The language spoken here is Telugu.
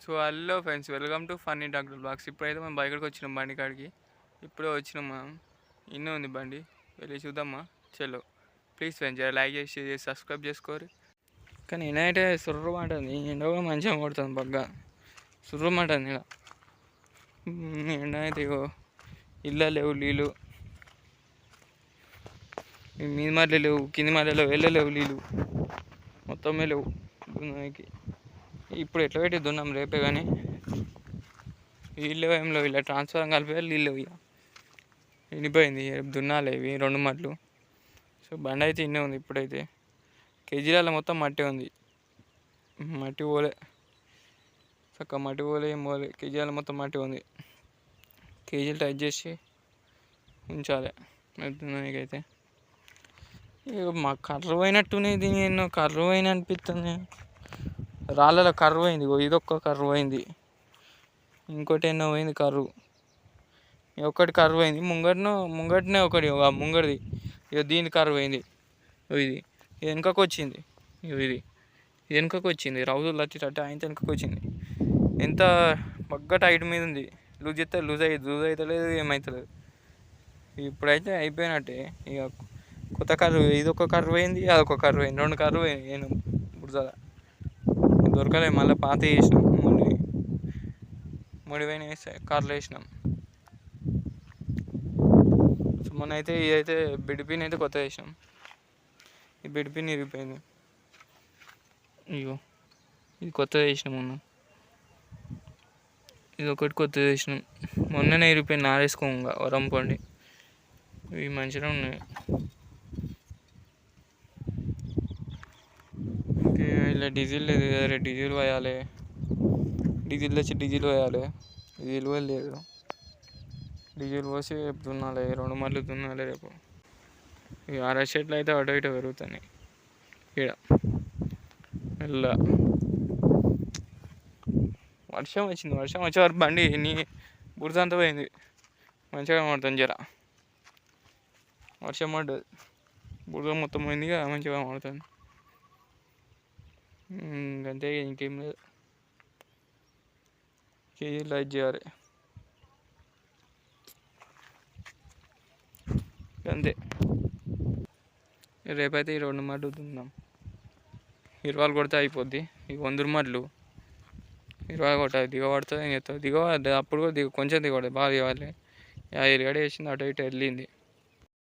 So hello friends, welcome to funny doctor vlogs. ఇప్పుడైతే మనం బయటకు వచ్చినాం బండి కాడికి. ఇప్పుడే వచ్చినాం మనం. ఇన్నే ఉంది బండి, వెళ్ళి చూద్దామా. చలో ప్లీజ్ ఫ్రెండ్స్, లైక్ చేసి షేర్ చేసి సబ్స్క్రైబ్ చేసుకోరు. కానీ నేనైతే సుర్రమంటుంది, ఎండ కూడా మంచిగా కొడుతుంది. బాగా సుర్రమంటుంది ఇక. ఎండ అయితే ఇగో ఇళ్ళ లేవు నీళ్ళు, మీద మధ్య లేవు, కింది మధ్యలో వెళ్ళలేవు నీళ్ళు, మొత్తమే లేవు దున్నానికి. ఇప్పుడు ఎట్లా పెట్టి దున్నాం రేపే, కానీ వీళ్ళు ఏం లేవు. ఇలా ట్రాన్స్ఫర్ కలిపి నీళ్ళు ఇక ఎండిపోయింది. రేపు దున్నాలి ఇవి 2 మట్లు. సో బండి అయితే ఇన్నే ఉంది. ఇప్పుడైతే కేజీలలో మొత్తం మట్టి ఉంది, మట్టి పోలే చక్క, మట్టి పోలే ఏం పోలే. కేజీలలో మొత్తం మట్టి ఉంది. కేజీలు టైట్ చేసి ఉంచాలి దున్నానికైతే. ఇక మా కర్ర పోయినట్టునే, దీని ఎన్నో కర్ర పోయిన అనిపిస్తుంది. రాళ్ళలో కర్ర పోయింది, ఇదొక్క కర్ర పోయింది, ఇంకోటి ఎన్నో పోయింది కర్రు. ఒకటి కర్ర పోయింది, ముంగటనే ఒకటి ముంగడిది. ఇక దీని కర్ర పోయింది. ఇది వెనుకకు వచ్చింది, ఇది వెనుకకు వచ్చింది. రౌజులు వచ్చేటట్టు ఆయన వెనుకకు వచ్చింది. ఎంత బగ్గ టైట్ మీద ఉంది. లూజ్ చేస్తే లూజ్ అవుతలేదు, ఏమవుతలేదు. ఇప్పుడైతే అయిపోయినట్టే. ఇక కొత్త కర్రు, ఇదొక కర్ర పోయింది, అదొక కర్ర పోయింది. 2 కర్రు పోయింది. నేను బురదల దొరకలే. మళ్ళీ పాత వేసినాం, ముడివైన వేస్తే కార్లో వేసినాం. సో మొన్న అయితే ఇదైతే బెడ్ పిన్ అయితే కొత్త వేసినాం. ఈ బెడ్ పిన్ ఇరిగిపోయింది. ఇగో ఇది కొత్తది వేసినాం మొన్న. ఇది ఒకటి కొత్తది వేసినాం. మొన్ననే ఇరిగిపోయింది, నారేసుకోగా వరం పండి. ఇవి మంచిగా ఉన్నాయి. ఇలా డీజిల్ లేదు కదా, డీజిల్ పోయాలి. డీజిల్ తెచ్చి డీజిల్ పోయాలి. డీజిల్ కూడా లేదు. డీజిల్ పోసి రేపు దున్నాలి, 2 మట్లు దున్నాలి రేపు. ఇక అర చెట్లు అయితే అటు ఇటు పెరుగుతున్నాయి ఇక్కడ. ఇలా వర్షం వచ్చింది. వర్షం వచ్చే వరకు బండి నీ బురదంతా పోయింది. మంచిగా కనబడుతుంది జర. వర్షం పడ్డది, బురద మొత్తం పోయింది, మంచిగా కనబడుతుంది. అంతే, ఇంకేం లేదు. కేజీ లైట్ చేయాలి అంతే. రేపైతే ఈ 2 మట్లు దున్నాం. 20 కొడితే అయిపోద్ది. ఈ 100 మట్లు 20 కొట్టాలి. దిగబడుతుంది, ఏం చేస్తుంది దిగబడి. అప్పుడు కూడా కొంచెం దిగబడదు, బాగా దిగాలి. ఎరగడ వేసింది, అటు ఇటు వెళ్ళింది.